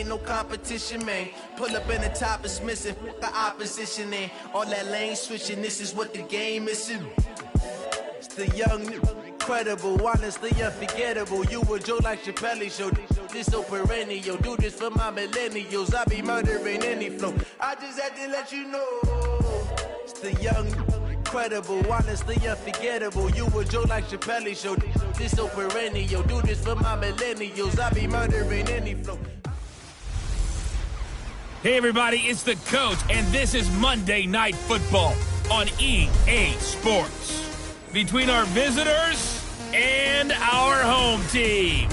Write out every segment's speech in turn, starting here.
ain't no competition, man. Pull up in the top is missing, the opposition in. All that lane switching, this is what the game is. It's the young, incredible, honestly unforgettable. You a Joe like Chappelle show. This so perennial, do this for my millennials. I be murdering any flow. I just had to let you know. It's the young, incredible, honestly unforgettable. You a Joe like Chappelle show. This so perennial, do this for my millennials. I be murdering any flow. Hey everybody, it's the coach, and this is Monday Night Football on EA Sports. Between our visitors and our home team.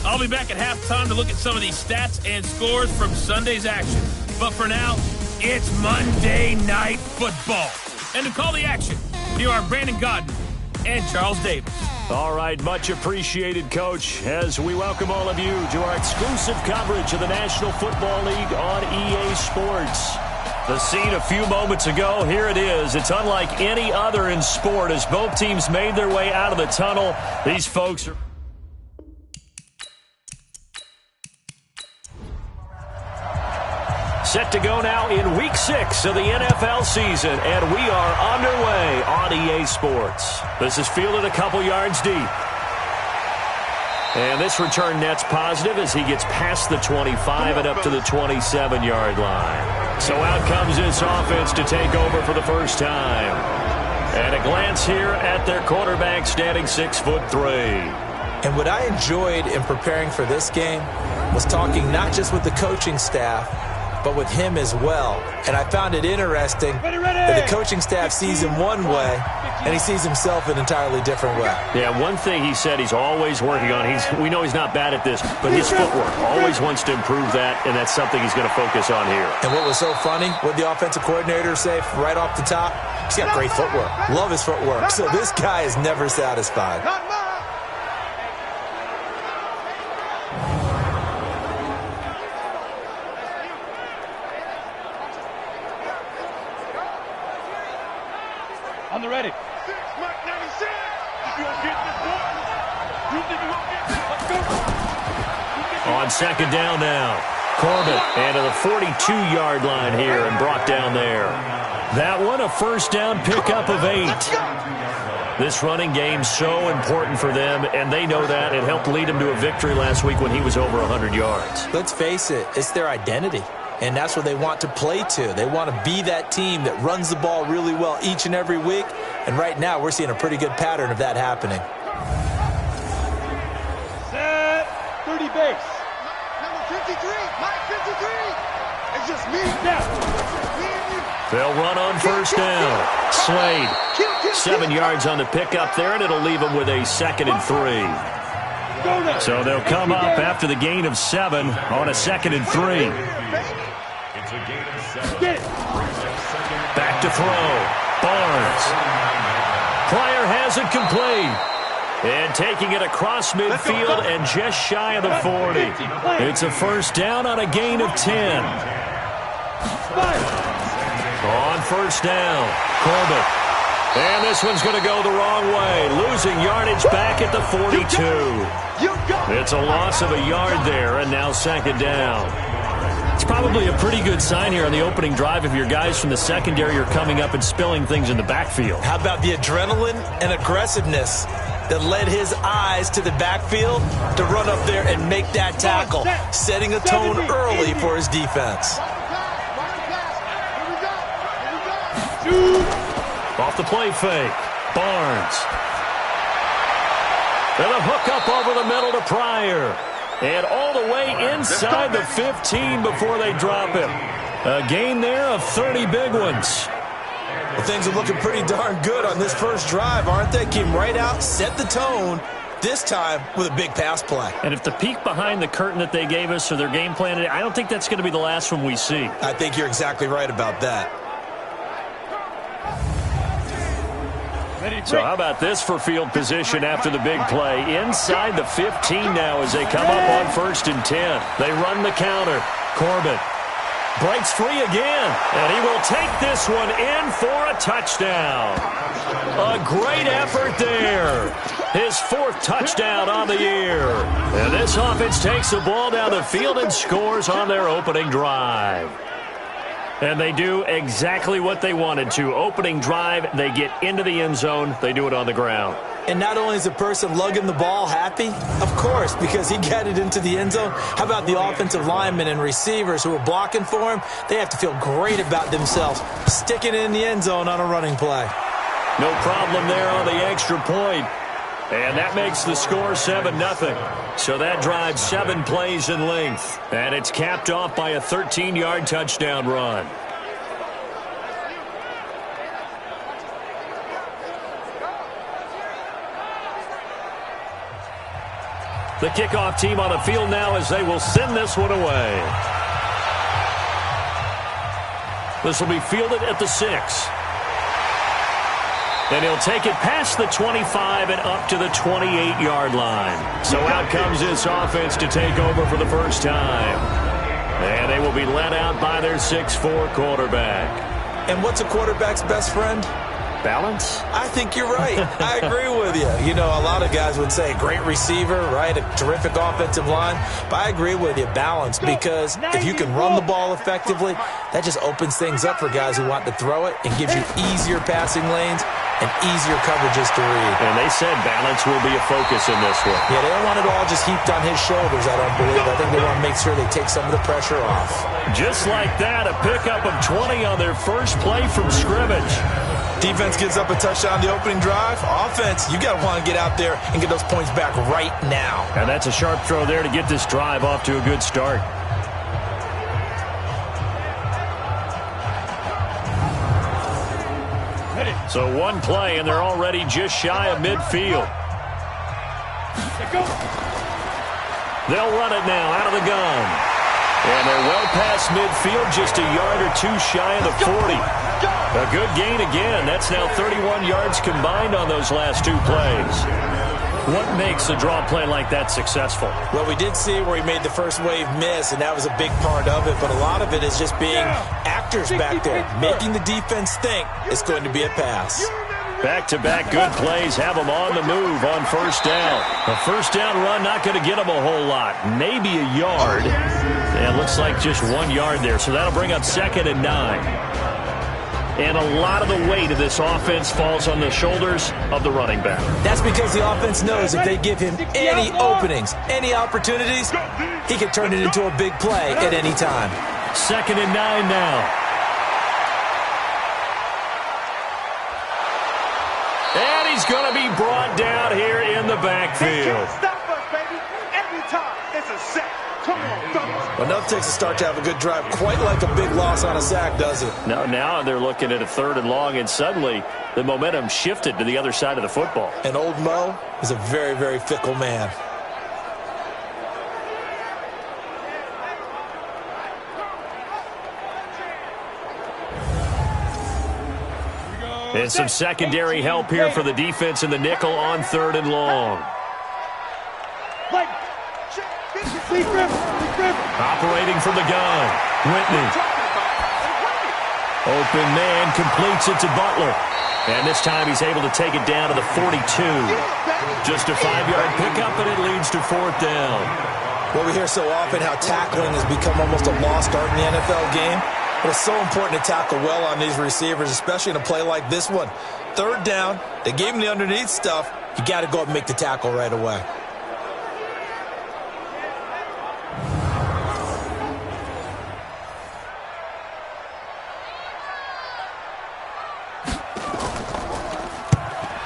I'll be back at halftime to look at some of these stats and scores from Sunday's action. But for now, it's Monday Night Football. And to call the action, here are Brandon Godden and Charles Davis. All right, much appreciated, Coach, as we welcome all of you to our exclusive coverage of the National Football League on EA Sports. The scene a few moments ago, here it is. It's unlike any other in sport as both teams made their way out of the tunnel. These folks are... set to go now in Week 6 of the NFL season, and we are underway on EA Sports. This is fielded a couple yards deep. And this return net's positive as he gets past the 25 and up to the 27-yard line. So out comes this offense to take over for the first time. And a glance here at their quarterback standing 6'3". And what I enjoyed in preparing for this game was talking not just with the coaching staff, but with him as well. And I found it interesting that the coaching staff sees him one way, and he sees himself an entirely different way. Yeah, one thing he said he's always working on, we know he's not bad at this, but his footwork, always wants to improve that, and that's something he's going to focus on here. And what was so funny, what the offensive coordinator say right off the top, he's got great footwork. Love his footwork. So this guy is never satisfied. On the ready. On second down now. Corbin and to the 42-yard line here and brought down there. That one a first down pickup of 8. This running game so important for them, and they know that. It helped lead them to a victory last week when he was over 100 yards. Let's face it, it's their identity. And that's what they want to play to. They want to be that team that runs the ball really well each and every week. And right now, we're seeing a pretty good pattern of that happening. Set 30 base. Number 53, Mike 53. It's just me. Now. They'll run on first down. Slade, 7 yards on the pickup there, and it'll leave them with a 2nd and 3. So they'll come up after the gain of 7 on a 2nd and 3. Back to throw. Barnes. Pryor has it complete. And taking it across midfield and just shy of the 40. It's a first down on a gain of 10. On first down, Corbett. And this one's going to go the wrong way. Losing yardage back at the 42. It's a loss of a yard there, and now 2nd down. It's probably a pretty good sign here on the opening drive if your guys from the secondary are coming up and spilling things in the backfield. How about the adrenaline and aggressiveness that led his eyes to the backfield to run up there and make that tackle, setting a tone early for his defense. Off the play fake, Barnes. And a hook up over the middle to Pryor. And all the way inside the 15 before they drop him. A gain there of 30 big ones. Well, things are looking pretty darn good on this first drive, aren't they? Came right out, set the tone, this time with a big pass play. And if the peek behind the curtain that they gave us or their game plan, I don't think that's going to be the last one we see. I think you're exactly right about that. So how about this for field position after the big play? Inside the 15 now as they come up on 1st and 10. They run the counter. Corbett Breaks free again, and he will take this one in for a touchdown. A great effort there. His 4th touchdown on the year. And this offense takes the ball down the field and scores on their opening drive. And they do exactly what they wanted to. Opening drive, they get into the end zone. They do it on the ground. And not only is the person lugging the ball happy, of course, because he got it into the end zone. How about the offensive linemen and receivers who are blocking for him? They have to feel great about themselves, sticking it in the end zone on a running play. No problem there on the extra point. And that makes the score 7-0. So that drives 7 plays in length. And it's capped off by a 13-yard touchdown run. The kickoff team on the field now as they will send this one away. This will be fielded at the 6. And he'll take it past the 25 and up to the 28-yard line. So out comes this offense to take over for the first time. And they will be led out by their 6'4 quarterback. And what's a quarterback's best friend? Balance? I think you're right. I agree with you. You know, a lot of guys would say great receiver, right? A terrific offensive line. But I agree with you, balance, because if you can run the ball effectively, that just opens things up for guys who want to throw it and gives you easier passing lanes and easier coverages to read. And they said balance will be a focus in this one. Yeah, they don't want it all just heaped on his shoulders, I don't believe. I think they want to make sure they take some of the pressure off. Just like that, a pickup of 20 on their first play from scrimmage. Defense gives up a touchdown on the opening drive. Offense, you got to want to get out there and get those points back right now. And that's a sharp throw there to get this drive off to a good start. So one play, and they're already just shy of midfield. They'll run it now out of the gun. And they're well past midfield, just a yard or 2 shy of the 40. A good gain again. That's now 31 yards combined on those last 2 plays. What makes a draw play like that successful? Well, we did see where he made the first wave miss, and that was a big part of it. But a lot of it is just being actors back there, making the defense think it's going to be a pass. Back-to-back good plays have them on the move on first down. A first down run not going to get them a whole lot. Maybe a yard. And it looks like just 1 yard there. So that'll bring up 2nd and 9. And a lot of the weight of this offense falls on the shoulders of the running back. That's because the offense knows if they give him any openings, any opportunities, he can turn it into a big play at any time. 2nd and 9 now. And he's going to be brought down here in the backfield. Stop us, baby. Every time it's a sack. Come on, fellas. Enough takes a start to have a good drive. Quite like a big loss on a sack, does it? Now they're looking at a 3rd and long, and suddenly the momentum shifted to the other side of the football. And old Mo is a very, very fickle man. And some secondary help here for the defense in the nickel on 3rd and long. Operating from the gun, Whitney. Open man completes it to Butler. And this time he's able to take it down to the 42. Just a 5-yard pickup, and it leads to 4th down. Well, we hear so often how tackling has become almost a lost art in the NFL game. But it's so important to tackle well on these receivers, especially in a play like this one. 3rd down, they gave him the underneath stuff. You got to go up and make the tackle right away.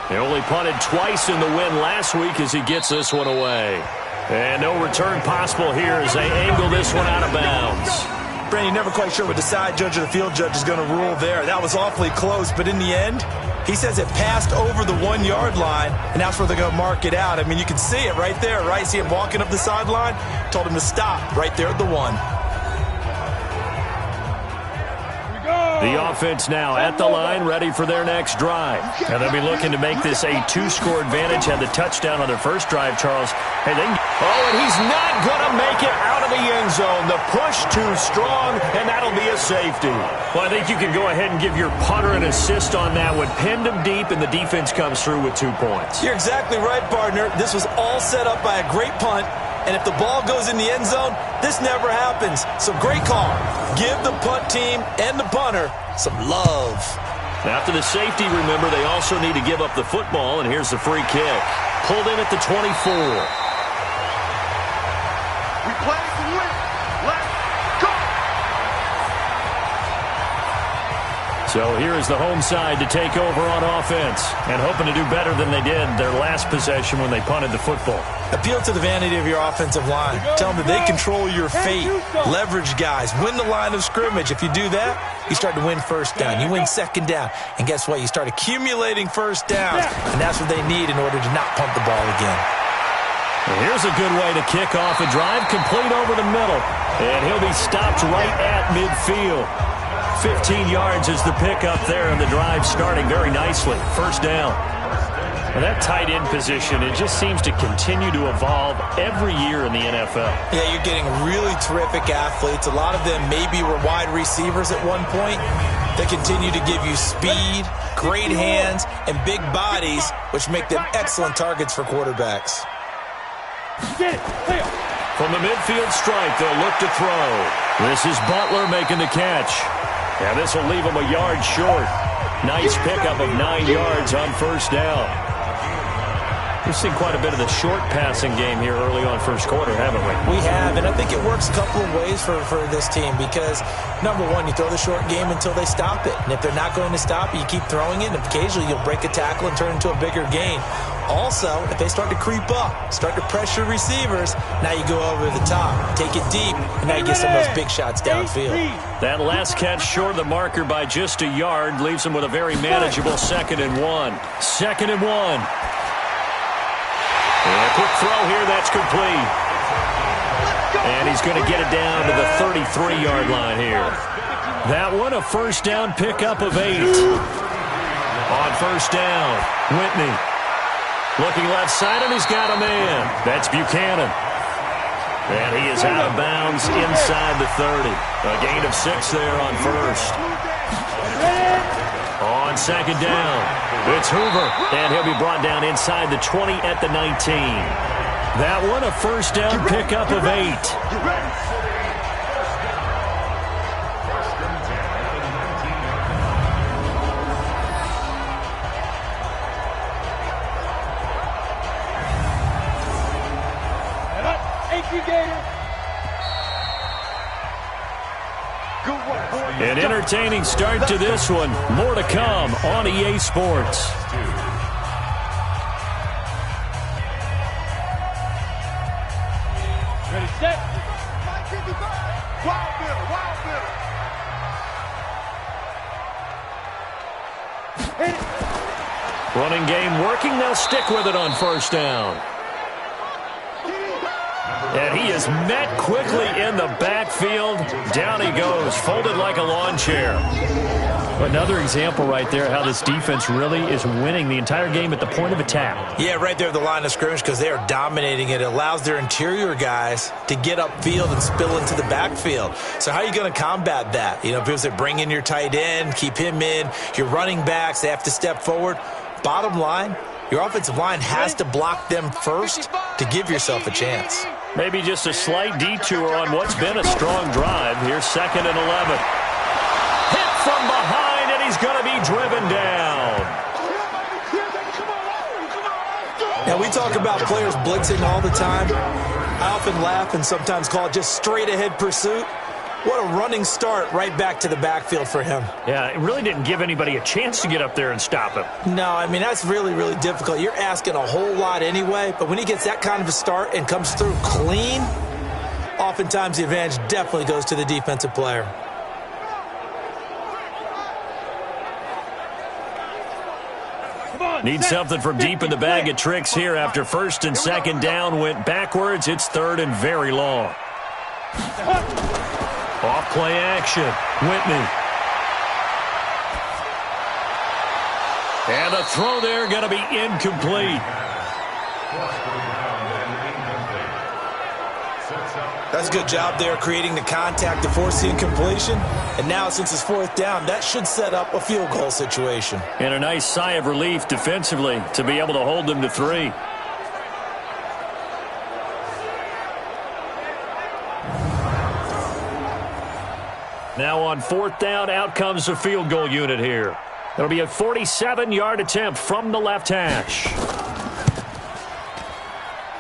He only punted twice in the win last week as he gets this one away. And no return possible here as they angle this one out of bounds. Brandon, you're never quite sure what the side judge or the field judge is going to rule there. That was awfully close, but in the end, he says it passed over the 1-yard line, and that's where they're going to mark it out. I mean, you can see it right there, right? See him walking up the sideline? Told him to stop right there at the 1. The offense now at the line, ready for their next drive. And they'll be looking to make this a 2-score advantage. Had the touchdown on their first drive, Charles. Hey, and he's not going to make it out of the end zone. The push too strong, and that'll be a safety. Well, I think you can go ahead and give your punter an assist on that one. Pinned him deep, and the defense comes through with 2 points. You're exactly right, partner. This was all set up by a great punt. And if the ball goes in the end zone, this never happens. So great call. Give the punt team and the punter some love. After the safety, remember, they also need to give up the football, and here's the free kick. Pulled in at the 24. We play to win. Let's go. So here is the home side to take over on offense, and hoping to do better than they did their last possession when they punted the football. Appeal to the vanity of your offensive line. Tell them that they control your fate. Leverage guys. Win the line of scrimmage. If you do that, you start to win first down. You win second down. And guess what? You start accumulating first downs. And that's what they need in order to not pump the ball again. Well, here's a good way to kick off a drive, complete over the middle. And he'll be stopped right at midfield. 15 yards is the pickup there, and the drive starting very nicely. First down. Well, that tight end position, it just seems to continue to evolve every year in the NFL. Yeah, you're getting really terrific athletes. A lot of them maybe were wide receivers at one point. They continue to give you speed, great hands, and big bodies, which make them excellent targets for quarterbacks. From the midfield stripe, they'll look to throw. This is Butler making the catch. Yeah, this will leave him a yard short. Nice pickup of 9 yards on first down. We've seen quite a bit of the short passing game here early on first quarter, haven't we? We have, and I think it works a couple of ways for this team because, number one, you throw the short game until they stop it. And if they're not going to stop it, you keep throwing it, and occasionally you'll break a tackle and turn it into a bigger gain. Also, if they start to creep up, start to pressure receivers, now you go over the top, take it deep, and now you get some of those big shots downfield. That last catch short of the marker by just a yard leaves him with a very manageable 2nd and 1. 2nd and 1. And a quick throw here, that's complete. And he's going to get it down to the 33-yard line here. That one, a first down pickup of 8. On first down, Whitney. Looking left side, and he's got a man. That's Buchanan. And he is out of bounds inside the 30. A gain of 6 there on first. On second down, it's Hoover, and he'll be brought down inside the 20 at the 19. That one, a first down pickup of 8. An entertaining start to this one. More to come on EA Sports. Ready, set. Wild bill. Running game working. They'll stick with it on first down. And he is met quickly in the backfield. Down he goes, folded like a lawn chair. Another example right there how this defense really is winning the entire game at the point of attack. Yeah, right there at the line of scrimmage because they are dominating it. It allows their interior guys to get upfield and spill into the backfield. So how are you going to combat that? You know, people say bring in your tight end, keep him in. Your running backs, they have to step forward. Bottom line, your offensive line has to block them first to give yourself a chance. Maybe just a slight detour on what's been a strong drive. Here's 2nd and 11. Hit from behind, and he's going to be driven down. Now, we talk about players blitzing all the time. I often laugh and sometimes call it just straight-ahead pursuit. What a running start right back to the backfield for him. Yeah, it really didn't give anybody a chance to get up there and stop him. No, I mean, that's really, really difficult. You're asking a whole lot anyway, but when he gets that kind of a start and comes through clean, oftentimes the advantage definitely goes to the defensive player. Need something from deep in the bag of tricks here after 1st and 2nd down went backwards. It's 3rd and very long. Off play action. Whitney. And the throw there going to be incomplete. That's a good job there creating the contact to force the incompletion. And now since it's fourth down, that should set up a field goal situation. And a nice sigh of relief defensively to be able to hold them to 3. Now on fourth down, out comes the field goal unit here. It'll be a 47-yard attempt from the left hash.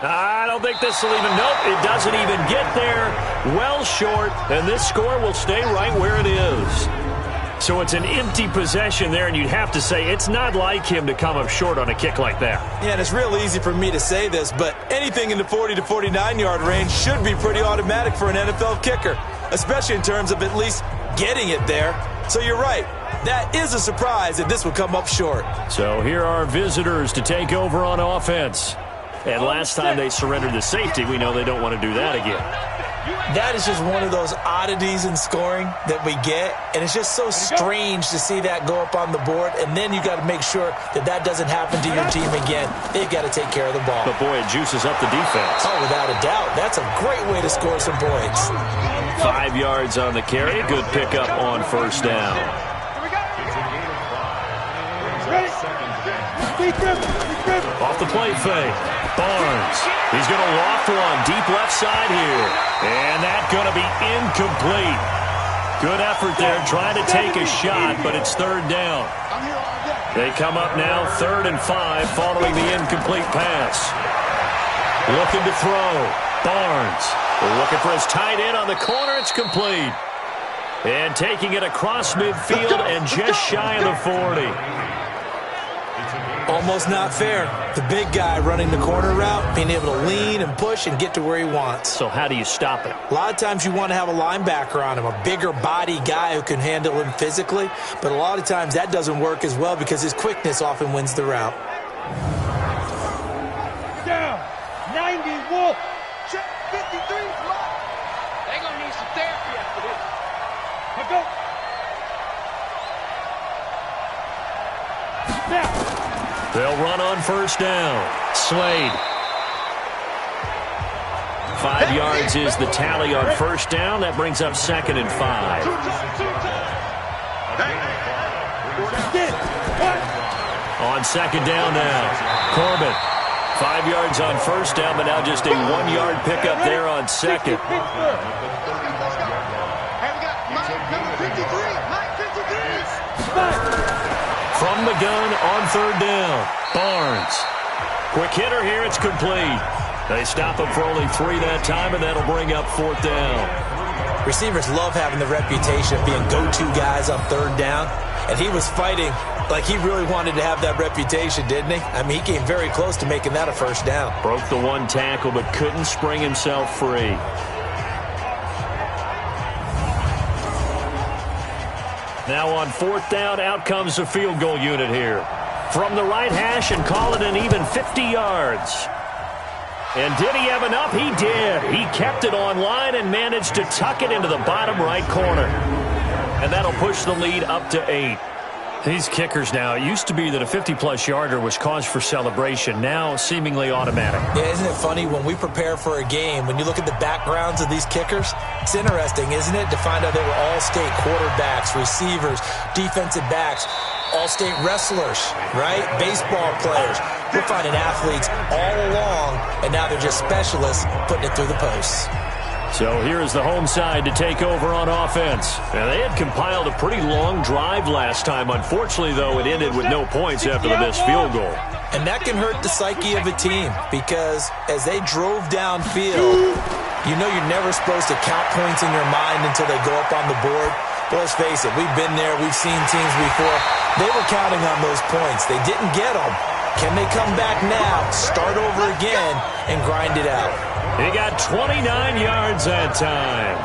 I don't think this will even, nope, it doesn't even get there. Well short, and this score will stay right where it is. So it's an empty possession there, and you'd have to say it's not like him to come up short on a kick like that. Yeah, and it's real easy for me to say this, but anything in the 40 to 49-yard range should be pretty automatic for an NFL kicker, especially in terms of at least getting it there. So you're right. That is a surprise that this would come up short. So here are visitors to take over on offense. And last time they surrendered the safety, we know they don't want to do that again. That is just one of those oddities in scoring that we get, and it's just so strange to see that go up on the board, and then you got to make sure that that doesn't happen to your team again. They've got to take care of the ball. But, boy, it juices up the defense. Oh, without a doubt. That's a great way to score some points. 5 yards on the carry. Good pickup on first down. Off the play fake. Barnes. He's going to loft one deep left side here. And that's going to be incomplete. Good effort there trying to take a shot, but it's third down. They come up now 3rd and 5 following the incomplete pass. Looking to throw. Barnes looking for his tight end on the corner. It's complete. And taking it across midfield and just shy of the 40. Almost not fair. The big guy running the corner route, being able to lean and push and get to where he wants. So how do you stop it? A lot of times you want to have a linebacker on him, a bigger body guy who can handle him physically. But a lot of times that doesn't work as well because his quickness often wins the route. Down. 90 Wolf. Check 53. They're going to need some therapy after this. Let's go. Now. They'll run on first down. Slade. 5 yards is the tally on first down. That brings up 2nd and 5. On second down now. Corbin. 5 yards on first down, but now just a 1-yard pickup there on second. From the gun on third down. Barnes. Quick hitter here. It's complete. They stop him for only 3 that time, and that'll bring up 4th down. Receivers love having the reputation of being go-to guys on third down, and he was fighting like he really wanted to have that reputation, didn't he? I mean, he came very close to making that a first down. Broke the 1 tackle, but couldn't spring himself free. Now on 4th down, out comes the field goal unit here. From the right hash and call it an even 50 yards. And did he have enough? He did. He kept it on line and managed to tuck it into the bottom right corner. And that'll push the lead up to 8. These kickers now, it used to be that a 50-plus yarder was cause for celebration. Now seemingly automatic. Yeah, isn't it funny when we prepare for a game, when you look at the backgrounds of these kickers, it's interesting, isn't it, to find out they were all-state quarterbacks, receivers, defensive backs, all-state wrestlers, right? Baseball players. We're finding athletes all along, and now they're just specialists putting it through the posts. So here is the home side to take over on offense. Now, they had compiled a pretty long drive last time. Unfortunately, though, it ended with no points after the missed field goal. And that can hurt the psyche of a team because as they drove downfield, you know you're never supposed to count points in your mind until they go up on the board. But let's face it, we've been there. We've seen teams before. They were counting on those points. They didn't get them. Can they come back now, start over again, and grind it out? He got 29 yards that time.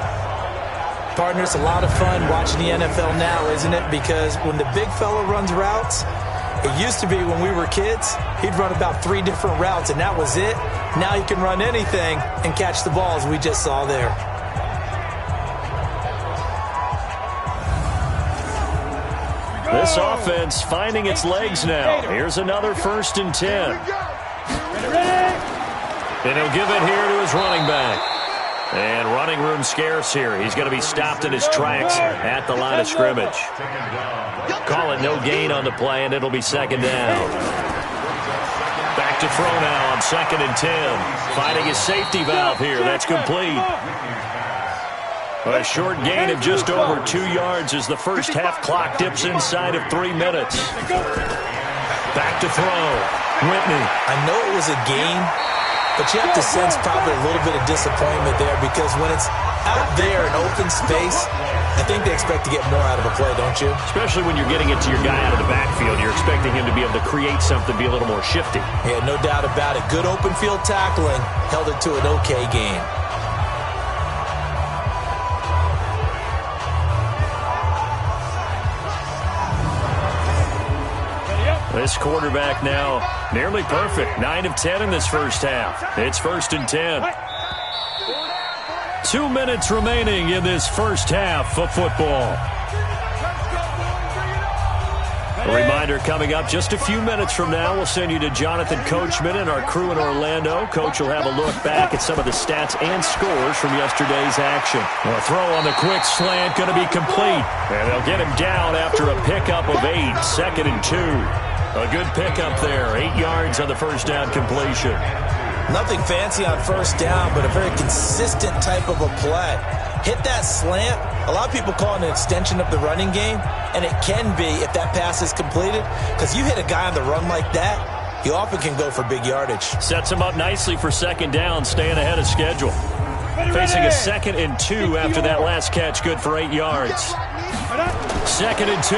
Partner, it's a lot of fun watching the NFL now, isn't it? Because when the big fella runs routes, it used to be when we were kids, he'd run about 3 different routes, and that was it. Now he can run anything and catch the balls we just saw there. This this offense finding its legs now. Here's another 1st and 10. And he'll give it here to his running back. And running room scarce here. He's going to be stopped in his tracks at the line of scrimmage. Call it no gain on the play, and it'll be 2nd down. Back to throw now on 2nd and 10. Finding his safety valve here. That's complete. A short gain of just over 2 yards as the first half clock dips inside of 3 minutes. Back to throw. Whitney. I know it was a gain, but you have to sense probably a little bit of disappointment there because when it's out there in open space, I think they expect to get more out of a play, don't you? Especially when you're getting it to your guy out of the backfield. You're expecting him to be able to create something, be a little more shifty. Yeah, no doubt about it. Good open field tackling held it to an okay game. This quarterback now nearly perfect. 9 of 10 in this first half. It's 1st and 10. 2 minutes remaining in this first half of football. A reminder coming up just a few minutes from now. We'll send you to Jonathan Coachman and our crew in Orlando. Coach will have a look back at some of the stats and scores from yesterday's action. A throw on the quick slant going to be complete. And they'll get him down after a pickup of 8. 2nd and 2. A good pickup there. 8 yards on the first down completion. Nothing fancy on first down, but a very consistent type of a play. Hit that slant. A lot of people call it an extension of the running game, and it can be if that pass is completed, because you hit a guy on the run like that, you often can go for big yardage. Sets him up nicely for 2nd down, staying ahead of schedule. Facing a 2nd and 2 after that last catch, good for 8 yards. 2nd and 2.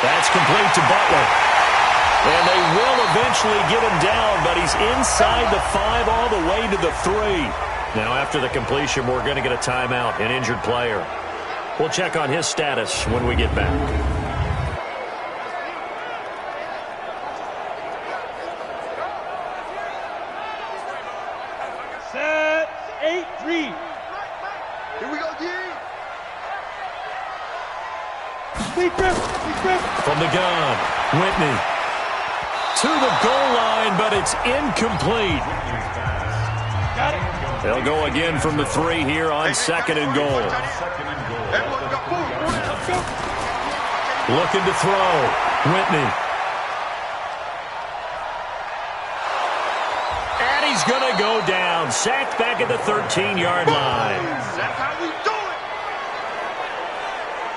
That's complete to Butler. And they will eventually get him down, but he's inside the 5 all the way to the 3. Now, after the completion, we're going to get a timeout, an injured player. We'll check on his status when we get back. Set 8-3. Here we go, D. From the gun, Whitney. To the goal line, but it's incomplete. Got it. They'll go again from the 3 here on 2nd and goal. Looking to throw. Whitney. And he's going to go down. Sacked back at the 13-yard line. That's how we do it.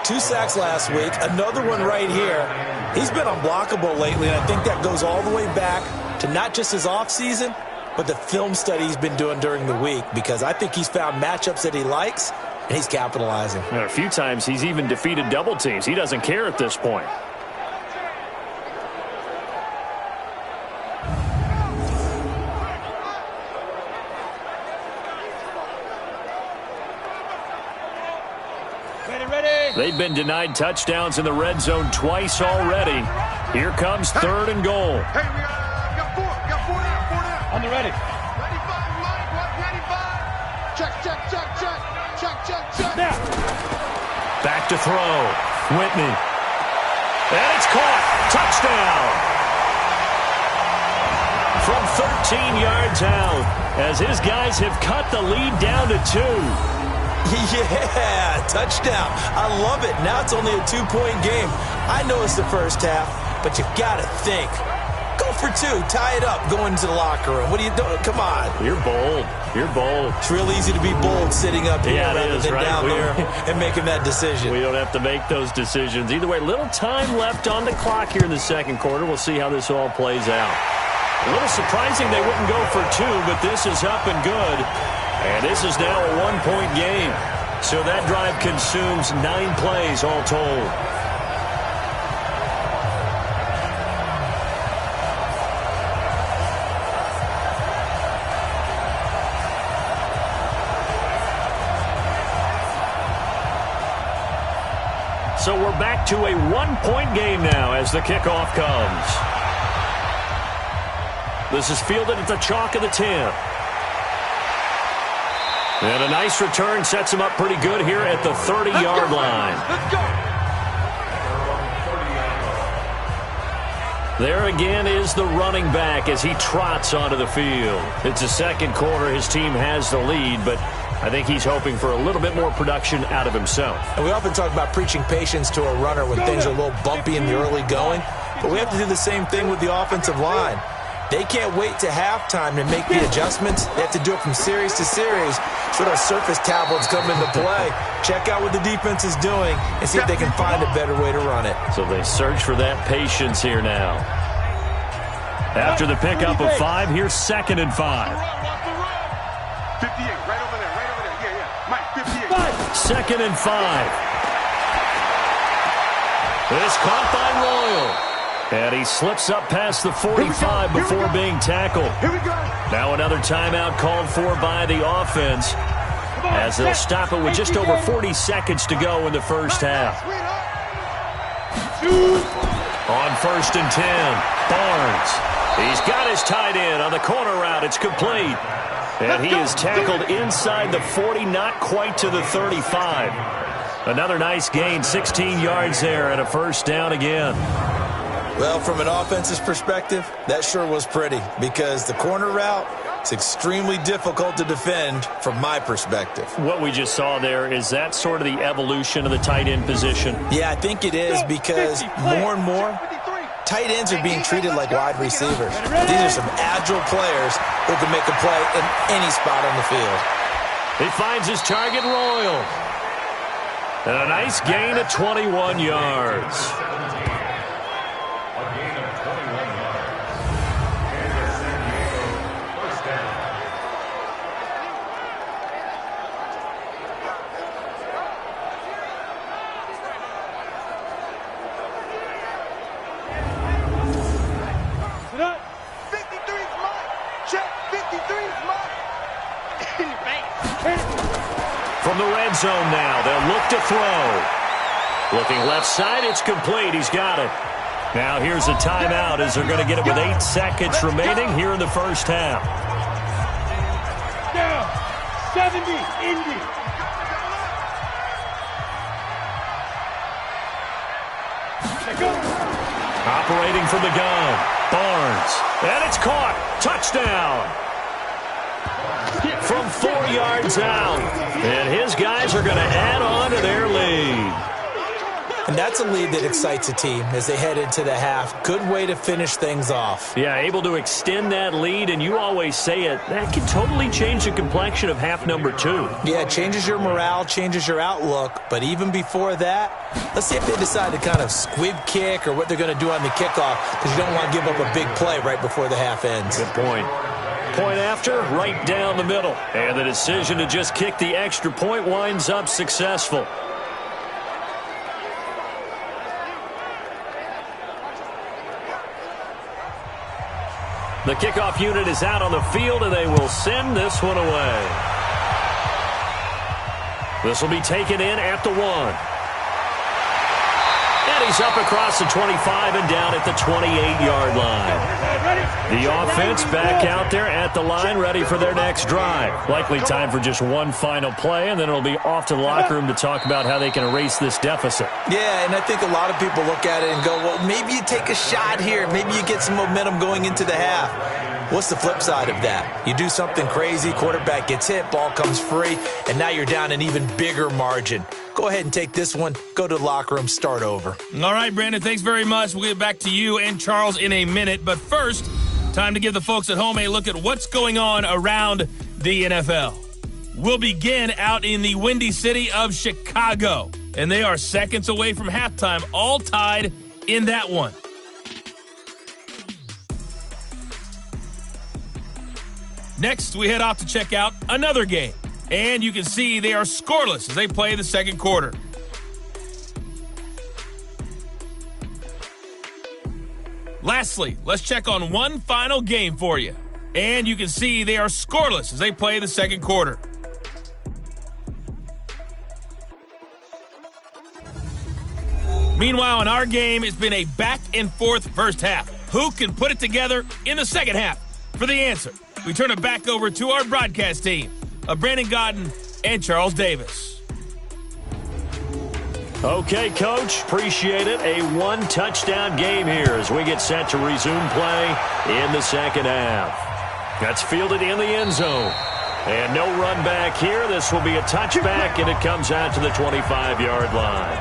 2 sacks last week, another one right here. He's been unblockable lately, and I think that goes all the way back to not just his offseason, but the film study he's been doing during the week, because I think he's found matchups that he likes, and he's capitalizing. A few times he's even defeated double teams. He doesn't care at this point. They've been denied touchdowns in the red zone twice already. Here comes 3rd and goal. Hey, we got 4 down. On the ready. 95, Mike, 195. Check. Now. Back to throw. Whitney. And it's caught. Touchdown. From 13 yards out, as his guys have cut the lead down to 2. Yeah, touchdown. I love it. Now it's only a 2-point game. I know it's the first half, but you got to think. Go for 2. Tie it up. Go into the locker room. What are you doing? Come on. You're bold. It's real easy to be bold sitting up here rather than right? down there and making that decision. We don't have to make those decisions. Either way, little time left on the clock here in the second quarter. We'll see how this all plays out. A little surprising they wouldn't go for 2, but this is up and good. And this is now a 1-point game. So that drive consumes 9 plays all told. So we're back to a 1-point game now as the kickoff comes. This is fielded at the chalk of the 10. And a nice return sets him up pretty good here at the 30-yard line. Let's go. There again is the running back as he trots onto the field. It's the second quarter. His team has the lead, but I think he's hoping for a little bit more production out of himself. And we often talk about preaching patience to a runner when things are a little bumpy in the early going, but we have to do the same thing with the offensive line. They can't wait to halftime to make the adjustments. They have to do it from series to series so those surface tablets come into play. Check out what the defense is doing and see if they can find a better way to run it. So they search for that patience here now. After the pickup of 5, here's 2nd and 5. 58, right over there, right over there. Yeah. Mike, 58. 2nd and 5. It's caught by Royal. And he slips up past the 45 before being tackled. Here we go. Now another timeout called for by the offense as they'll stop it with just over 40 seconds to go in the first half. On 1st and 10, Barnes. He's got his tight end on the corner route. It's complete. And he is tackled inside the 40, not quite to the 35. Another nice gain, 16 yards there and a first down again. Well, from an offensive perspective, that sure was pretty because the corner route is extremely difficult to defend from my perspective. What we just saw there, is that sort of the evolution of the tight end position? Yeah, I think it is because more and more, tight ends are being treated like wide receivers. These are some agile players who can make a play in any spot on the field. He finds his target, Royal. And a nice gain of 21 yards. From the red zone now, they'll look to throw. Looking left side, it's complete. He's got it. Now here's a timeout as they're going to get it with 8 seconds remaining here in the first half. Down. 70, Indy. Operating from the gun, Barnes. And it's caught. Touchdown. From 4 yards out. And his guys are going to add on to their lead. And that's a lead that excites a team as they head into the half. Good way to finish things off. Yeah, able to extend that lead, and you always say it, that can totally change the complexion of half number 2. Yeah, it changes your morale, changes your outlook. But even before that, let's see if they decide to kind of squib kick or what they're going to do on the kickoff, because you don't want to give up a big play right before the half ends. Good point. Point after, right down the middle. And the decision to just kick the extra point winds up successful. The kickoff unit is out on the field, and they will send this one away. This will be taken in at the 1. And he's up across the 25 and down at the 28-yard line. The offense back out there at the line, ready for their next drive. Likely time for just one final play, and then it'll be off to the locker room to talk about how they can erase this deficit. Yeah, and I think a lot of people look at it and go, well, maybe you take a shot here. Maybe you get some momentum going into the half. What's the flip side of that? You do something crazy, quarterback gets hit, ball comes free, and now you're down an even bigger margin. Go ahead and take this one, go to the locker room, start over. All right, Brandon, thanks very much. We'll get back to you and Charles in a minute. But first, time to give the folks at home a look at what's going on around the NFL. We'll begin out in the windy city of Chicago, and they are seconds away from halftime, all tied in that one. Next, we head off to check out another game. And you can see they are scoreless as they play the second quarter. Lastly, let's check on one final game for you. And you can see they are scoreless as they play the second quarter. Meanwhile, in our game, it's been a back-and-forth first half. Who can put it together in the second half? For the answer, we turn it back over to our broadcast team. of Brandon Godden and Charles Davis. Okay, Coach, appreciate it. A one-touchdown game here as we get set to resume play in the second half. That's fielded in the end zone. And no run back here. This will be a touchback, and it comes out to the 25-yard line.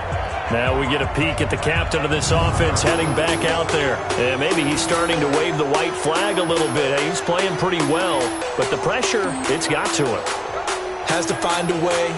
Now we get a peek at the captain of this offense heading back out there. And maybe he's starting to wave the white flag a little bit. He's playing pretty well, but the pressure, it's got to him. Has to find a way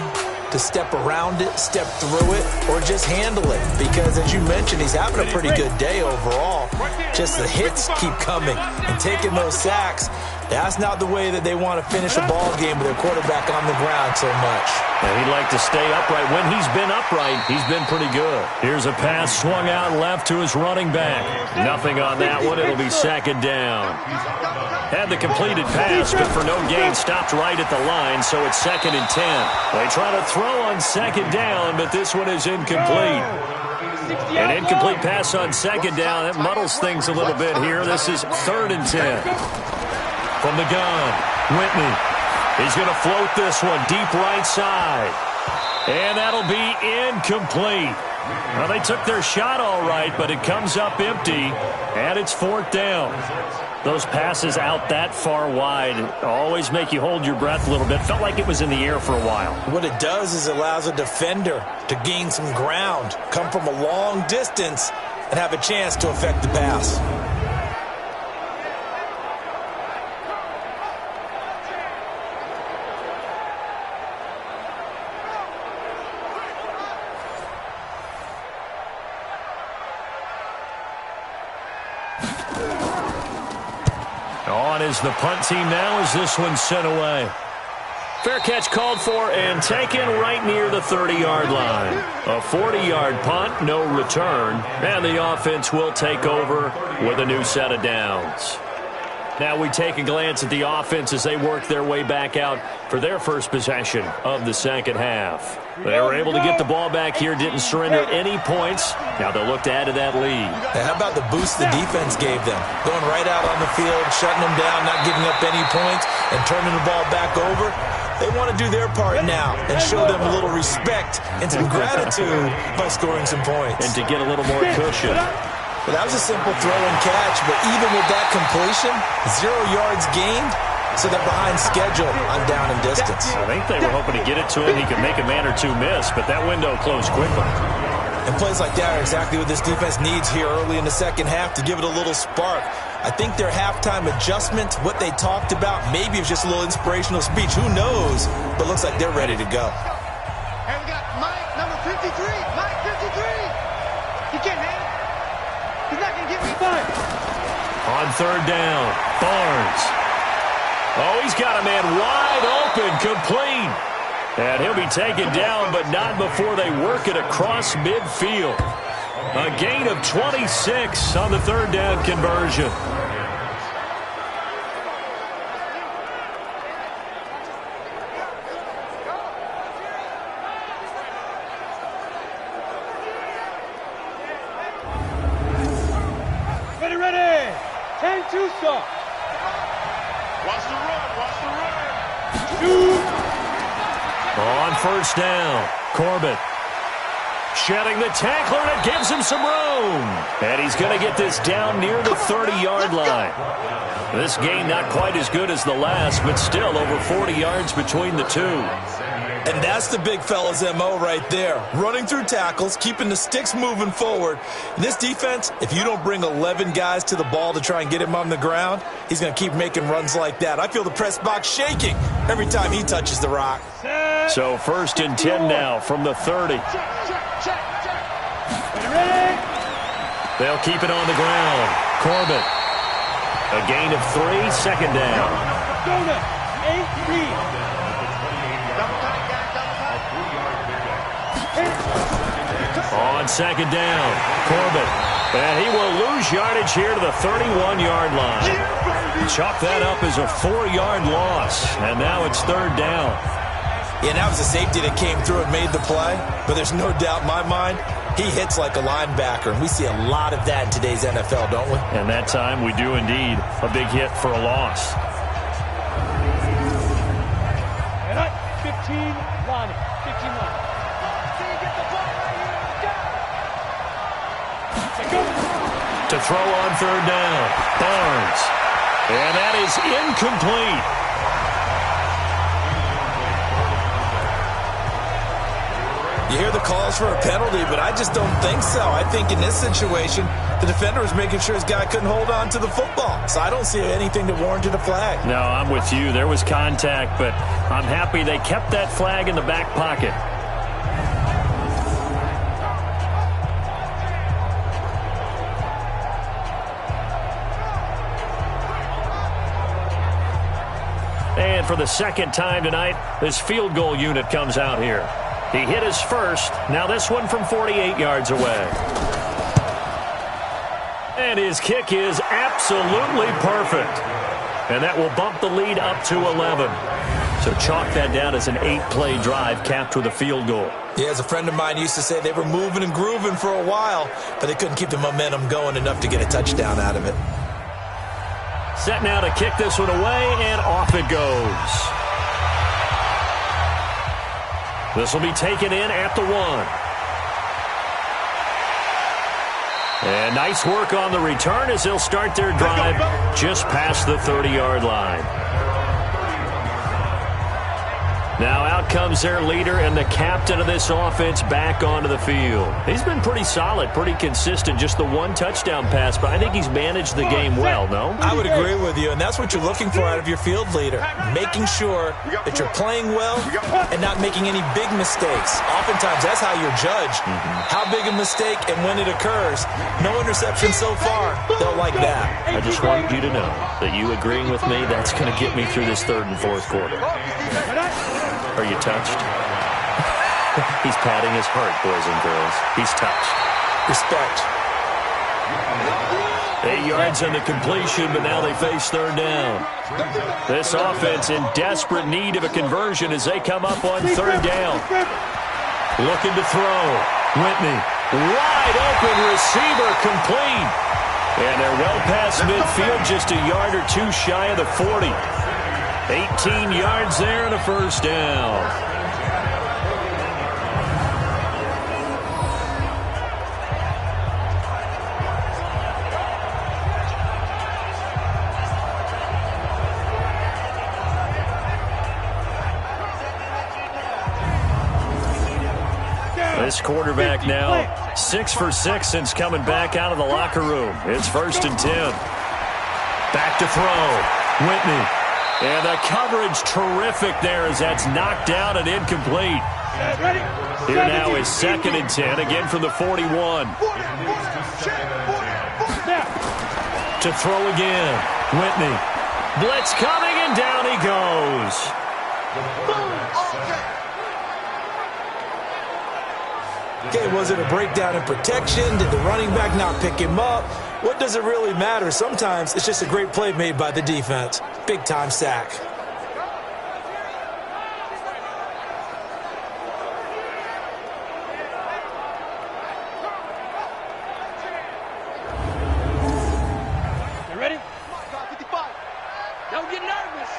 to step around it, step through it, or just handle it. Because, as you mentioned, he's having a pretty good day overall. Just the hits keep coming and taking those sacks. That's not the way that they want to finish a ball game with their quarterback on the ground so much. And he'd like to stay upright. When he's been upright, he's been pretty good. Here's a pass swung out left to his running back. Nothing on that one. It'll be second down. Had the completed pass, but for no gain, stopped right at the line, so it's 2nd and 10. They try to throw on second down, but this one is incomplete. An incomplete pass on second down. That muddles things a little bit here. This is 3rd and 10. From the gun, Whitney. He's going to float this one deep right side. And that'll be incomplete. Well, they took their shot all right, but it comes up empty, and it's 4th down. Those passes out that far wide always make you hold your breath a little bit. Felt like it was in the air for a while. What it does is it allows a defender to gain some ground, come from a long distance, and have a chance to affect the pass. On is the punt team now as this one's sent away. Fair catch called for and taken right near the 30-yard line. A 40-yard punt, no return, and the offense will take over with a new set of downs. Now we take a glance at the offense as they work their way back out for their first possession of the second half. They were able to get the ball back here, didn't surrender any points. Now they'll look to add to that lead. How about the boost the defense gave them? Going right out on the field, shutting them down, not giving up any points, and turning the ball back over. They want to do their part now and show them a little respect and some gratitude by scoring some points. And to get a little more cushion. Well, that was a simple throw and catch, but even with that completion, 0 yards gained, so they're behind schedule on down and distance. I think they were hoping to get it to him. He could make a man or two miss, but that window closed quickly. And plays like that are exactly what this defense needs here early in the second half to give it a little spark. I think their halftime adjustment, what they talked about, maybe it was just a little inspirational speech. Who knows? But looks like they're ready to go. And we got Mike, number 53. Mike, 53. He can't handle it. He's not going to get me fun. On 3rd down, Barnes. Oh, he's got a man wide open, complete. And he'll be taken down, but not before they work it across midfield. A gain of 26 on the 3rd down conversion. Ready. 10-2 stop. Watch the run. Shoot. On 1st down, Corbett. Shedding the tackler, and it gives him some room. And he's going to get this down near the 30-yard line. This gain not quite as good as the last, but still over 40 yards between the two. And that's the big fella's MO right there. Running through tackles, keeping the sticks moving forward. In this defense, if you don't bring 11 guys to the ball to try and get him on the ground, he's going to keep making runs like that. I feel the press box shaking every time he touches the rock. So 1st and 10 now from the 30. They'll keep it on the ground. Corbett. A gain of 3, 2nd down. On 2nd down, Corbett. And he will lose yardage here to the 31-yard line. Chalk that up as a 4-yard loss. And now it's 3rd down. Yeah, that was a safety that came through and made the play. But there's no doubt in my mind, he hits like a linebacker. And we see a lot of that in today's NFL, don't we? And that time we do indeed. A big hit for a loss. team line. Big team line. To throw on third down. Barnes. And that is incomplete. You hear the calls for a penalty, but I just don't think so. I think in this situation, the defender was making sure his guy couldn't hold on to the football. So I don't see anything that warranted a flag. No, I'm with you. There was contact, but I'm happy they kept that flag in the back pocket. And for the second time tonight, this field goal unit comes out here. He hit his first. Now this one from 48 yards away. And his kick is absolutely perfect. And that will bump the lead up to 11. So chalk that down as an 8-play drive capped with a field goal. Yeah, as a friend of mine used to say, they were moving and grooving for a while, but they couldn't keep the momentum going enough to get a touchdown out of it. Set now to kick this one away, and off it goes. This will be taken in at the 1. And nice work on the return as they'll start their drive just past the 30-yard line. Now out comes their leader and the captain of this offense back onto the field. He's been pretty solid, pretty consistent, just the one touchdown pass, but I think he's managed the game well, no? I would agree with you, and that's what you're looking for out of your field leader, making sure that you're playing well and not making any big mistakes. Oftentimes, that's how you're judged. How big a mistake and when it occurs. No interception so far. They'll like that. I just want you to know that you agreeing with me, that's going to get me through this third and fourth quarter. Are you touched? He's patting his heart, boys and girls. He's touched. Respect. 8 yards on the completion, but now they face third down. This offense in desperate need of a conversion as they come up on third down. Looking to throw. Whitney. Wide open receiver complete. And they're well past midfield, just a yard or two shy of the 40. 18 yards there and a first down. This quarterback now 6 for 6 since coming back out of the locker room. It's 1st and 10. Back to throw. Whitney. And the coverage terrific there as that's knocked down and incomplete. Here now is 2nd and 10, again from the 41. To throw again. Whitney. Blitz coming, and down he goes. Okay, was it a breakdown in protection? Did the running back not pick him up? What does it really matter? Sometimes it's just a great play made by the defense. Big-time sack. You ready? 55. Don't get nervous.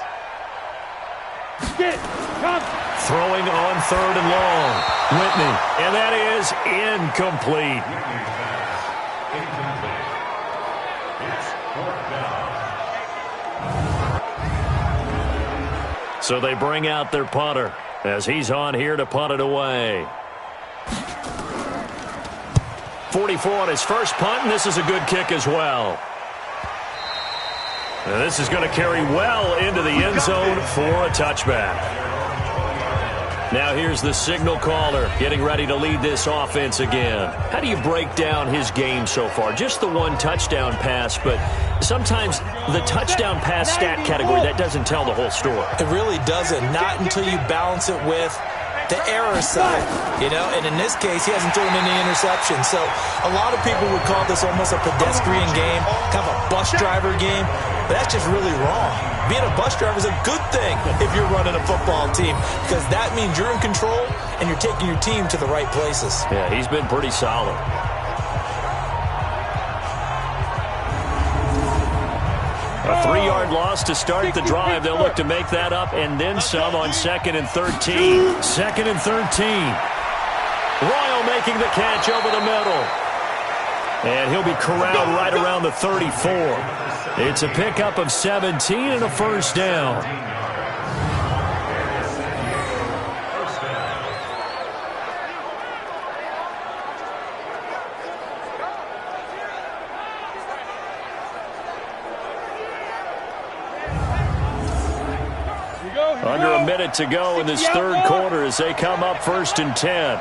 Get it. Come. Throwing on 3rd and long. Whitney. And that is incomplete. So they bring out their punter as he's on here to punt it away. 44 on his first punt, and this is a good kick as well. And this is going to carry well into the end zone for a touchback. Now here's the signal caller getting ready to lead this offense again. How do you break down his game so far? Just the one touchdown pass, but sometimes the touchdown pass stat category, that doesn't tell the whole story. It really doesn't. Not until you balance it with the error side, you know, and in this case, he hasn't thrown any interceptions. So a lot of people would call this almost a pedestrian game, kind of a bus driver game, but that's just really wrong. Being a bus driver is a good thing if you're running a football team, because that means you're in control and you're taking your team to the right places. Yeah, he's been pretty solid. A 3-yard loss to start the drive. They'll look to make that up and then some on 2nd and 13. 2nd and 13. Royal making the catch over the middle. And he'll be corralled right around the 34. It's a pickup of 17 and a first down. Under a minute to go in this third quarter as they come up 1st and 10.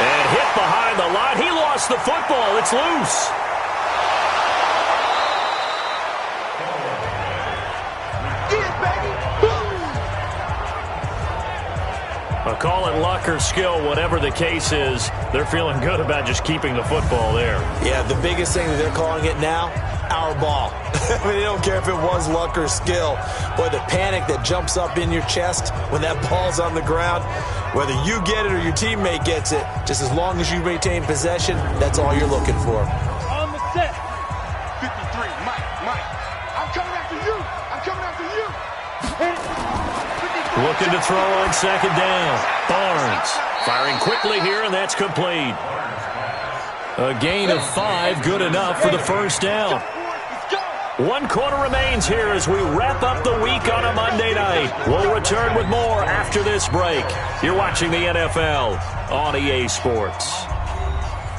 And hit behind the line. He lost the football. It's loose. Call it luck or skill, whatever the case is, they're feeling good about just keeping the football there. Yeah, the biggest thing that they're calling it now, our ball. I mean, they don't care if it was luck or skill. Boy, the panic that jumps up in your chest when that ball's on the ground, whether you get it or your teammate gets it, just as long as you maintain possession, that's all you're looking for. On the set. 53, Mike. I'm coming after you. I'm coming after you. Hit it. Looking to throw on 2nd down. Barnes firing quickly here, and that's complete. A gain of 5, good enough for the first down. 1 quarter remains here as we wrap up the week on a Monday night. We'll return with more after this break. You're watching the NFL on EA Sports.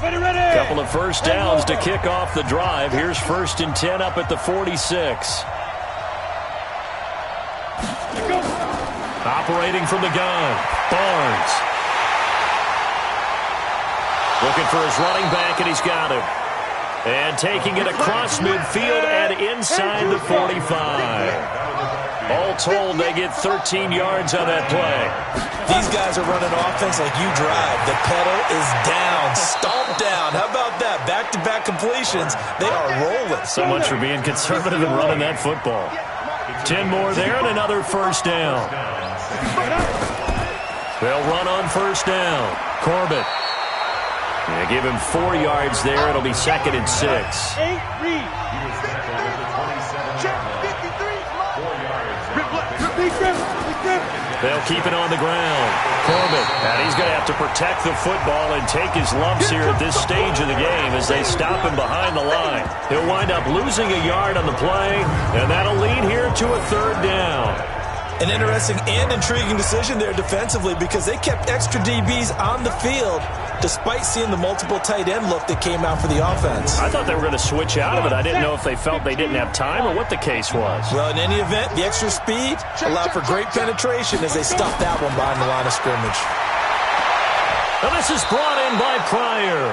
Ready. Couple of first downs to kick off the drive. Here's 1st and 10 up at the 46. Operating from the gun, Barnes. Looking for his running back, and he's got him. And taking it across midfield and inside the 45. All told, they get 13 yards on that play. These guys are running offense like you drive. The pedal is down, stomp down. How about that? Back-to-back completions. They are rolling. So much for being conservative and running that football. 10 more there and another first down. They'll run on first down. Corbett. They give him 4 yards there. It'll be 2nd and 6. 8 read. They'll keep it on the ground. Corbett, and he's going to have to protect the football and take his lumps here at this stage of the game as they stop him behind the line. He'll wind up losing a yard on the play, and that'll lead here to a 3rd down. An interesting and intriguing decision there defensively because they kept extra DBs on the field despite seeing the multiple tight end look that came out for the offense. I thought they were going to switch out of it. I didn't know if they felt they didn't have time or what the case was. Well, in any event, the extra speed allowed for great penetration as they stuffed that one behind the line of scrimmage. Now this is brought in by Pryor.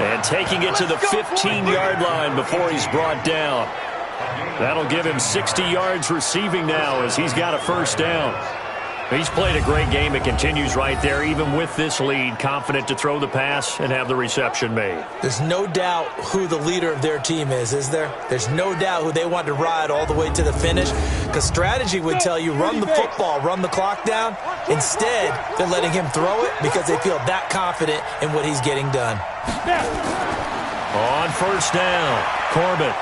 And taking it to the 15-yard line before he's brought down. That'll give him 60 yards receiving now as he's got a first down. He's played a great game. It continues right there, even with this lead, confident to throw the pass and have the reception made. There's no doubt who the leader of their team is there? There's no doubt who they want to ride all the way to the finish because strategy would tell you run the football, run the clock down. Instead, they're letting him throw it because they feel that confident in what he's getting done. On first down, Corbett.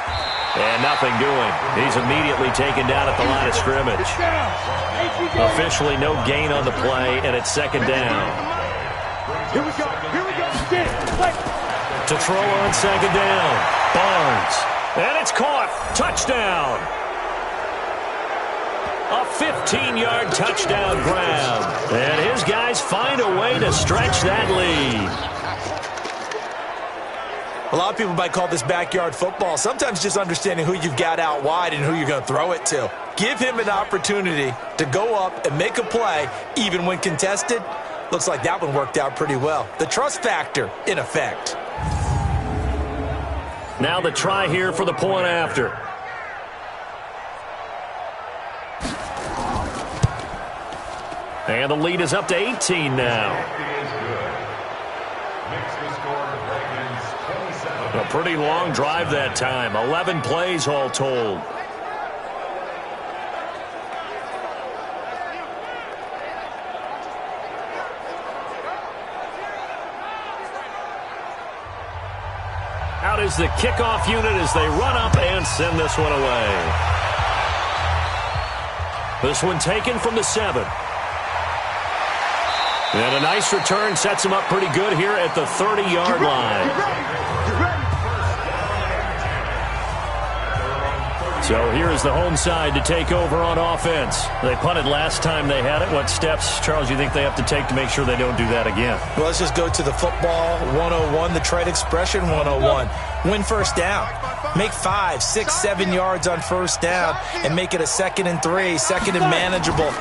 And nothing doing. He's immediately taken down at the line of scrimmage. Officially no gain on the play, and it's 2nd down. Here we go. To throw on 2nd down, Barnes. And it's caught. Touchdown. A 15-yard touchdown grab. And his guys find a way to stretch that lead. A lot of people might call this backyard football. Sometimes just understanding who you've got out wide and who you're going to throw it to. Give him an opportunity to go up and make a play, even when contested. Looks like that one worked out pretty well. The trust factor in effect. Now the try here for the point after. And the lead is up to 18 now. A pretty long drive that time. 11 plays all told. is the kickoff unit as they run up and send this one away. This one taken from the 7. And a nice return sets him up pretty good here at the 30-yard line. So here's the home side to take over on offense. They punted last time they had it. What steps, Charles, you think they have to take to make sure they don't do that again? Well, let's just go to the football 101, the trade expression 101. Win first down. Make 5, 6, 7 yards on first down and make it a 2nd and 3, 2nd and manageable.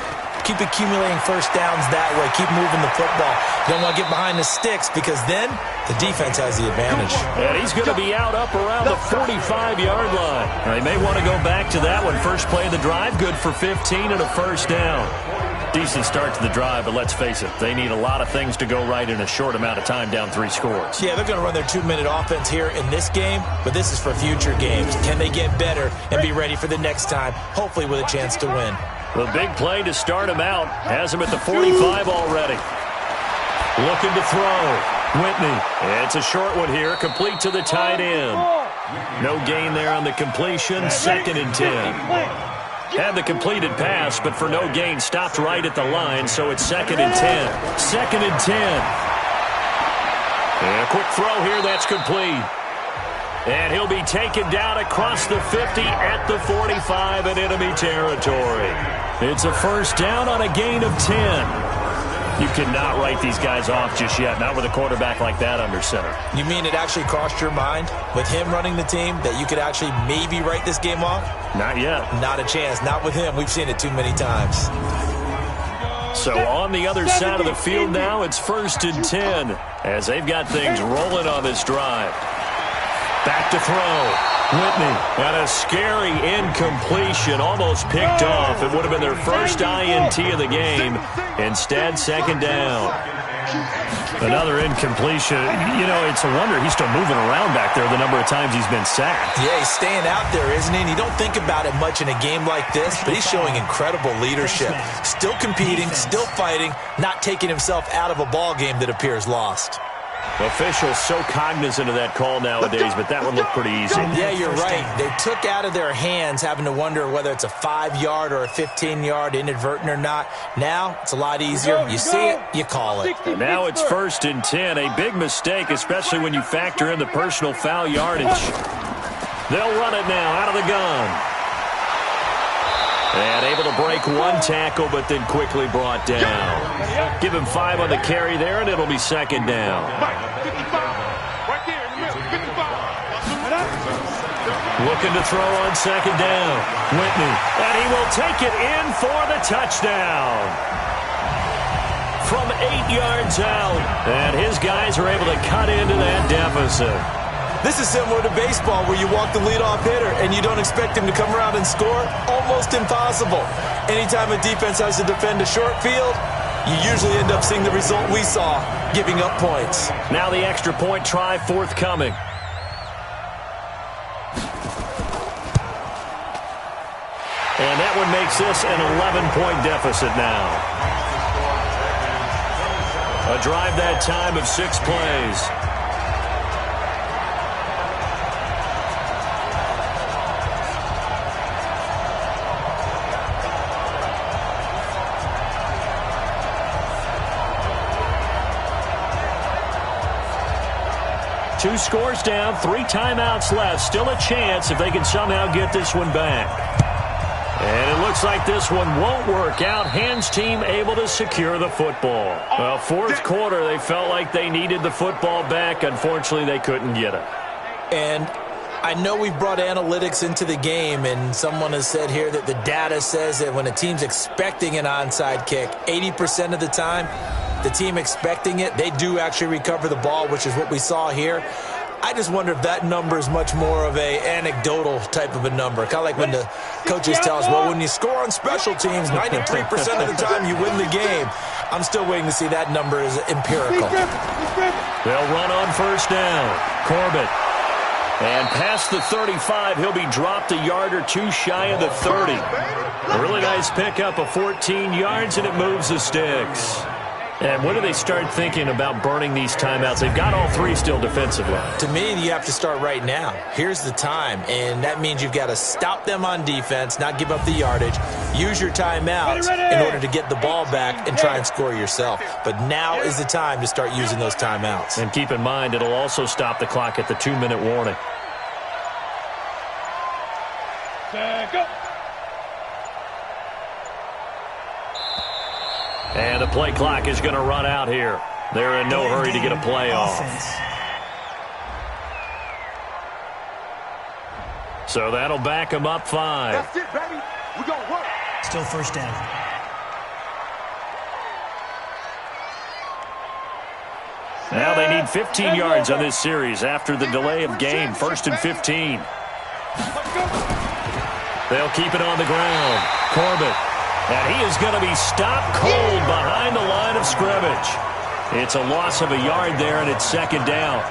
Keep accumulating first downs that way. Keep moving the football. You don't want to get behind the sticks because then the defense has the advantage. And he's going to be out up around the 45-yard line. They may want to go back to that one. First play of the drive, good for 15 and a first down. Decent start to the drive, but let's face it, they need a lot of things to go right in a short amount of time, down 3 scores. Yeah, they're going to run their 2-minute offense here in this game, but this is for future games. Can they get better and be ready for the next time, hopefully with a chance to win? The big play to start him out has him at the 45 already. Looking to throw. Whitney. It's a short one here, complete to the tight end. No gain there on the completion, 2nd and 10. Had the completed pass, but for no gain, stopped right at the line, so it's 2nd and 10. 2nd and 10. And a quick throw here, that's complete. And he'll be taken down across the 50 at the 45 in enemy territory. It's a first down on a gain of 10. You cannot write these guys off just yet, not with a quarterback like that under center. You mean it actually crossed your mind with him running the team that you could actually maybe write this game off? Not yet. Not a chance. Not with him. We've seen it too many times. So on the other side of the field now, it's 1st and 10 as they've got things rolling on this drive. Back to throw. Whitney, and a scary incompletion, almost picked off. It would have been their first INT of the game. Instead, 2nd down. Another incompletion. You know, it's a wonder he's still moving around back there the number of times he's been sacked. Yeah, he's staying out there, isn't he? And you don't think about it much in a game like this, but he's showing incredible leadership. Still competing, still fighting, not taking himself out of a ball game that appears lost. Officials so cognizant of that call nowadays, but that one looked pretty easy. Yeah, you're right. They took out of their hands having to wonder whether it's a 5-yard or a 15-yard inadvertent or not. Now, it's a lot easier. You see it, you call it. And now it's 1st and 10. A big mistake, especially when you factor in the personal foul yardage. They'll run it now out of the gun. And able to break one tackle, but then quickly brought down. Give him 5 on the carry there, and it'll be 2nd down. Looking to throw on 2nd down. Whitney, and he will take it in for the touchdown. From 8 yards out, and his guys are able to cut into that deficit. This is similar to baseball where you walk the leadoff hitter and you don't expect him to come around and score. Almost impossible. Anytime a defense has to defend a short field, you usually end up seeing the result we saw, giving up points. Now the extra point try forthcoming. And that one makes this an 11-point deficit now. A drive that time of 6 plays. Two scores down, 3 timeouts left. Still a chance if they can somehow get this one back. And it looks like this one won't work out. Hands team able to secure the football. Well, 4th quarter, they felt like they needed the football back. Unfortunately, they couldn't get it. And I know we've brought analytics into the game, and someone has said here that the data says that when a team's expecting an onside kick, 80% of the time, the team expecting it, they do actually recover the ball, which is what we saw here. I just wonder if that number is much more of a anecdotal type of a number. Kind of like when the coaches tell us, well, when you score on special teams, 93% of the time you win the game. I'm still waiting to see that number is empirical. They'll run on 1st down. Corbett. And past the 35, he'll be dropped a yard or 2 shy of the 30. A really nice pickup of 14 yards, and it moves the sticks. And when do they start thinking about burning these timeouts? They've got all three still defensively. To me, you have to start right now. Here's the time, and that means you've got to stop them on defense, not give up the yardage, use your timeouts in order to get the ball back and try and score yourself. But now is the time to start using those timeouts. And keep in mind, it'll also stop the clock at the 2-minute warning. Go. And the play clock is going to run out here. They're in no hurry to get a play off. So that'll back them up 5. That's it, baby. We're going to work. Still first down. Now they need 15 yards on this series after the delay of game. 1st and 15. They'll keep it on the ground. Corbett. And he is going to be stopped cold behind the line of scrimmage. It's a loss of a yard there, and it's 2nd down.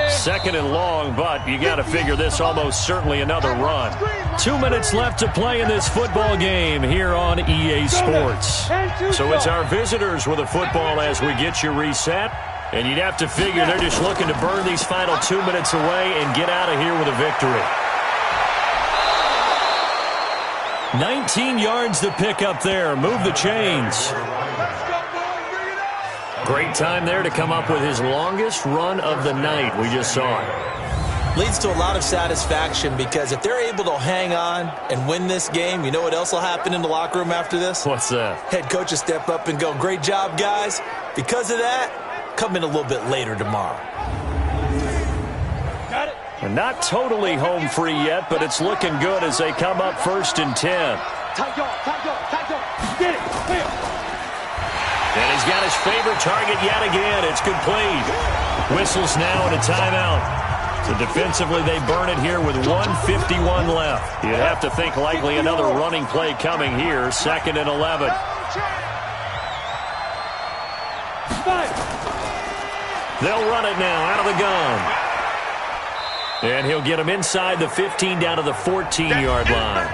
Second and long, but you got to figure this almost certainly another run. 2 minutes left to play in this football game here on EA Sports. So it's our visitors with a football as we get you reset. And you'd have to figure they're just looking to burn these final 2 minutes away and get out of here with a victory. 19 yards to pick up there. Move the chains. Great time there to come up with his longest run of the night. We just saw it. Leads to a lot of satisfaction because if they're able to hang on and win this game, you know what else will happen in the locker room after this? What's that? Head coach will step up and go, great job, guys. Because of that, come in a little bit later tomorrow. Got it. And not totally home free yet, but it's looking good as they come up 1st and 10. Tight dog, tight dog, tight dog. Get it. Clear. And he's got his favorite target yet again. It's complete. Whistles now and a timeout. So defensively, they burn it here with 1:51 left. You'd have to think likely another running play coming here. 2nd and 11. They'll run it now out of the gun. And he'll get him inside the 15 down to the 14-yard line.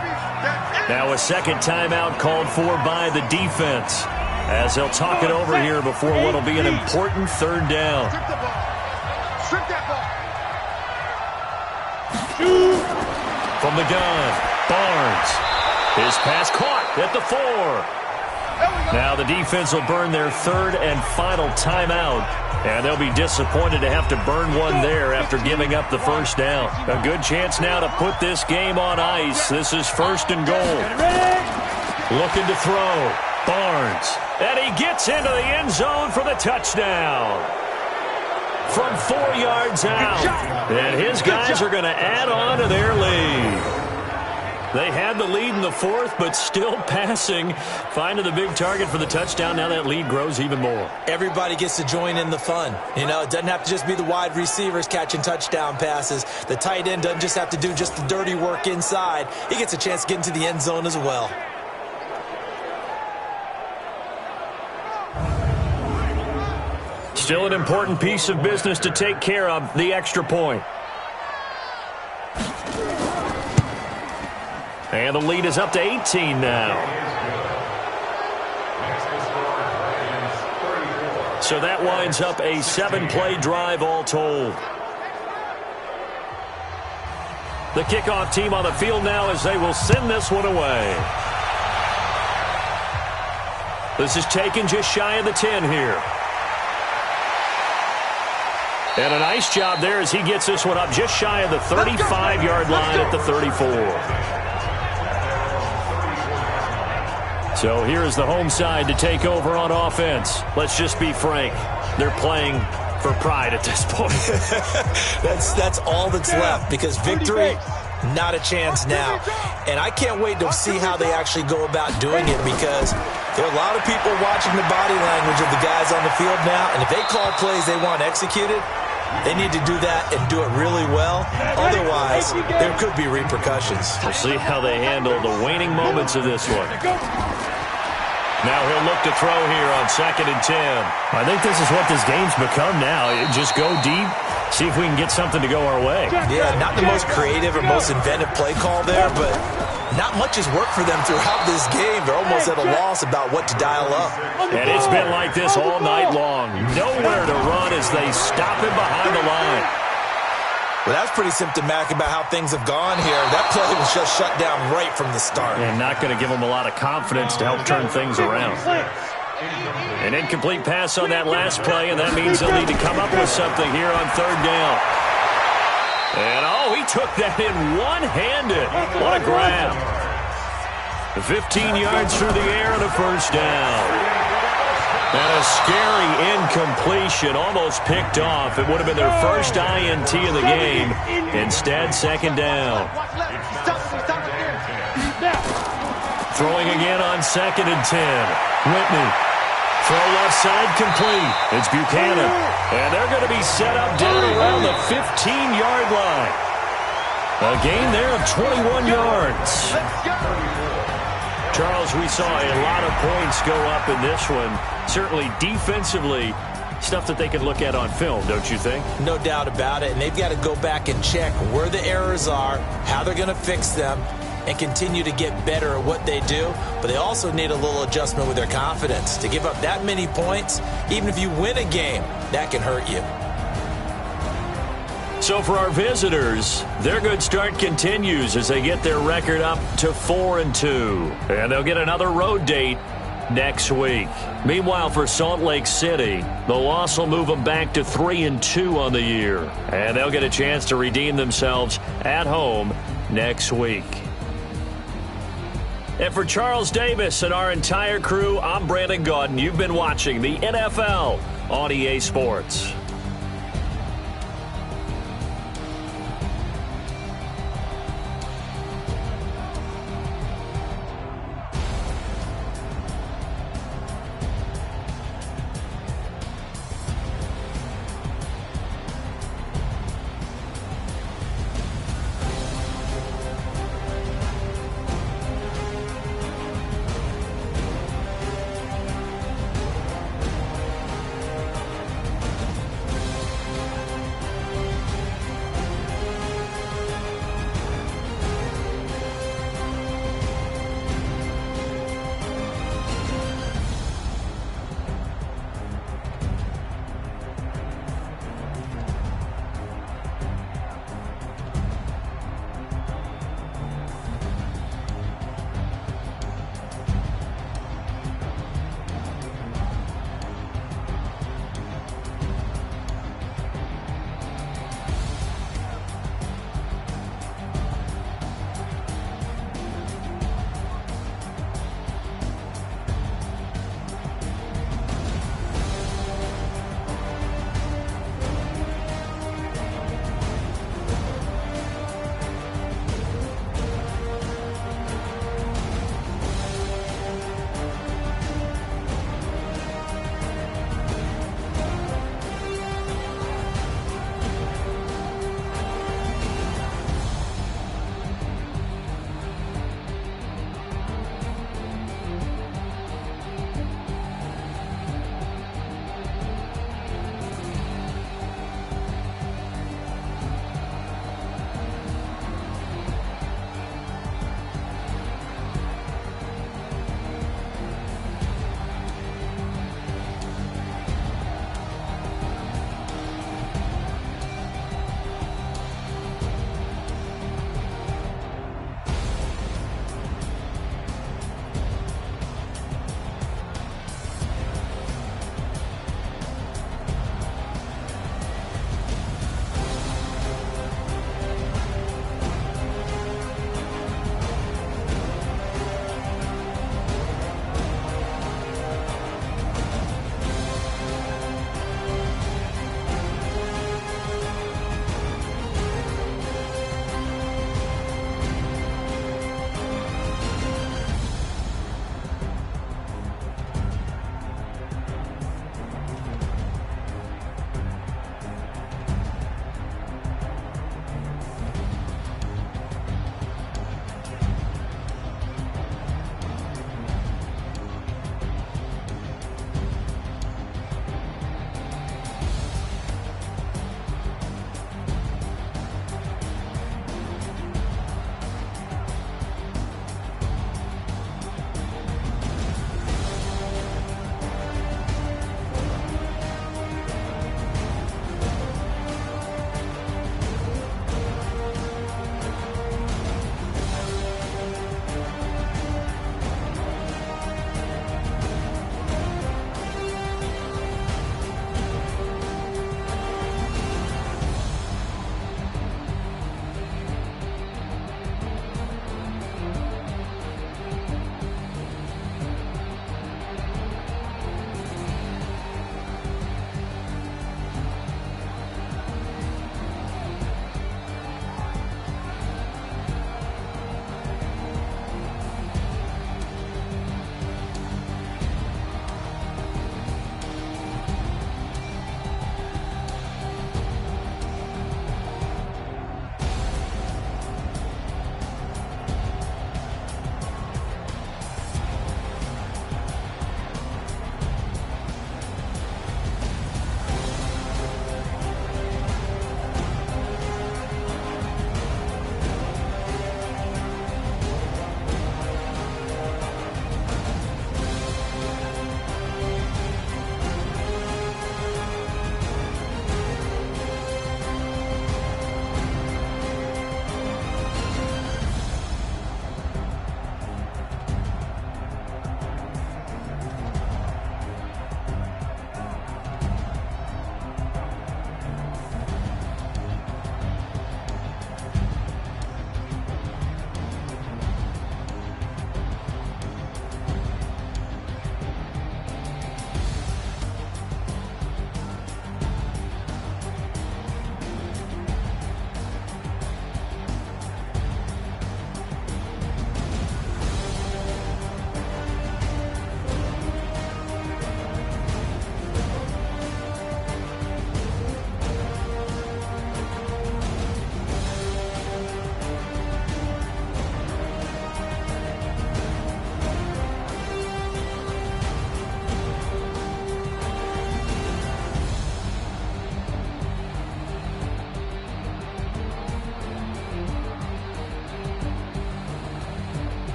Now a second timeout called for by the defense, as they'll talk it over here before what will be an important 3rd down. Strip that ball. From the gun, Barnes. His pass caught at the 4. Now the defense will burn their 3rd and final timeout, and they'll be disappointed to have to burn one there after giving up the 1st down. A good chance now to put this game on ice. This is 1st and goal. Looking to throw. Barnes. And he gets into the end zone for the touchdown. From 4 yards out. And his guys are going to add on to their lead. They had the lead in the 4th, but still passing. Finding the big target for the touchdown. Now that lead grows even more. Everybody gets to join in the fun. You know, it doesn't have to just be the wide receivers catching touchdown passes. The tight end doesn't just have to do just the dirty work inside. He gets a chance to get into the end zone as well. Still an important piece of business to take care of, the extra point. And the lead is up to 18 now. So that winds up a 7-play drive all told. The kickoff team on the field now as they will send this one away. This is taken just shy of the 10 here. And a nice job there as he gets this one up just shy of the 35-yard line at the 34. So here is the home side to take over on offense. Let's just be frank. They're playing for pride at this point. That's all that's left, because victory, not a chance now. And I can't wait to see how they actually go about doing it, because there are a lot of people watching the body language of the guys on the field now, and if they call plays they want executed, they need to do that and do it really well. Otherwise, there could be repercussions. We'll see how they handle the waning moments of this one. Now he'll look to throw here on 2nd and 10. I think this is what this game's become now. Just go deep, see if we can get something to go our way. Yeah, not the most creative or most inventive play call there, but not much has worked for them throughout this game. They're almost at a loss about what to dial up. And it's been like this all night long. Nowhere to run as they stop him behind the line. Well, that's pretty symptomatic about how things have gone here. That play was just shut down right from the start. And not going to give them a lot of confidence to help turn things around. An incomplete pass on that last play, and that means they'll need to come up with something here on 3rd down. And, oh, he took that in one-handed. What a grab. 15 yards through the air and a 1st down. And a scary incompletion, almost picked off. It would have been their first INT of the game. Instead, 2nd down. Throwing again on 2nd and 10. Whitney. Throw left side complete. It's Buchanan. And they're going to be set up down around the 15-yard line. A gain there of 21 yards. Charles, we saw a lot of points go up in this one. Certainly defensively, stuff that they can look at on film, don't you think? No doubt about it. And they've got to go back and check where the errors are, how they're going to fix them, and continue to get better at what they do. But they also need a little adjustment with their confidence. To give up that many points, even if you win a game, that can hurt you. So for our visitors, their good start continues as they get their record up to 4-2. And they'll get another road date next week. Meanwhile, for Salt Lake City, the loss will move them back to 3-2 on the year. And they'll get a chance to redeem themselves at home next week. And for Charles Davis and our entire crew, I'm Brandon Gaudin. You've been watching the NFL on EA Sports.